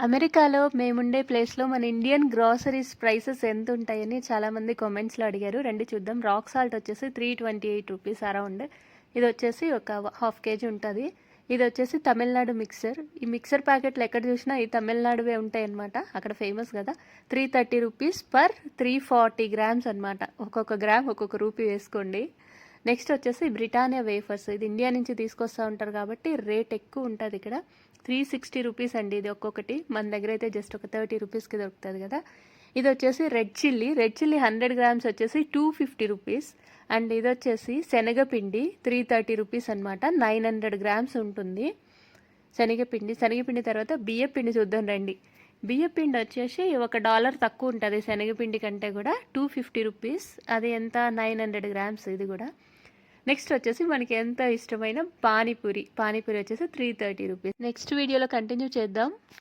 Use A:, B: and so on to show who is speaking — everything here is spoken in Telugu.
A: అమెరికాలో మేముండే ప్లేస్‌లో మన ఇండియన్ గ్రోసరీస్ ప్రైసెస్ ఎంతుంటాయని చాలామంది కామెంట్స్‌లో అడిగారు. రండి చూద్దాం. రాక్ సాల్ట్ వచ్చేసి $328 అరౌండ్. ఇదొచ్చేసి ఒక హాఫ్ కేజీ ఉంటది. ఇదొచ్చేసి తమిళనాడు మిక్సర్. ఈ మిక్సర్ ప్యాకెట్లు ఎక్కడ చూసినా ఈ తమిళనాడువే ఉంటాయన్నమాట. అక్కడ ఫేమస్ కదా! $330 పర్ 340 గ్రామ్స్ అనమాట. ఒక్కొక్క గ్రామ్ ఒక్కొక్క రూపీ వేసుకోండి. నెక్స్ట్ వచ్చేసి బ్రిటానియా వేఫర్స్. ఇది ఇండియా నుంచి తీసుకొస్తూ ఉంటారు కాబట్టి రేట్ ఎక్కువ ఉంటుంది ఇక్కడ. $360 అండి ఇది ఒక్కొక్కటి. మన దగ్గర అయితే జస్ట్ ఒక $30కి దొరుకుతుంది కదా. ఇది వచ్చేసి రెడ్ చిల్లీ 100 గ్రామ్స్ వచ్చేసి $250. అండ్ ఇది వచ్చేసి శనగపిండి $330 అనమాట. 900 గ్రామ్స్ ఉంటుంది శనగపిండి తర్వాత బియ్యపిండి చూద్దాం రండి. బియ్యపిండి వచ్చేసి $1 తక్కువ ఉంటుంది శనగపిండి కంటే కూడా. $250. అది ఎంత 900 గ్రామ్స్ ఇది కూడా. నెక్స్ట్ వచ్చేసి మనకి ఎంత ఇష్టమైన పానీపూరి వచ్చేసి $330. నెక్స్ట్ వీడియోలో కంటిన్యూ చేద్దాం.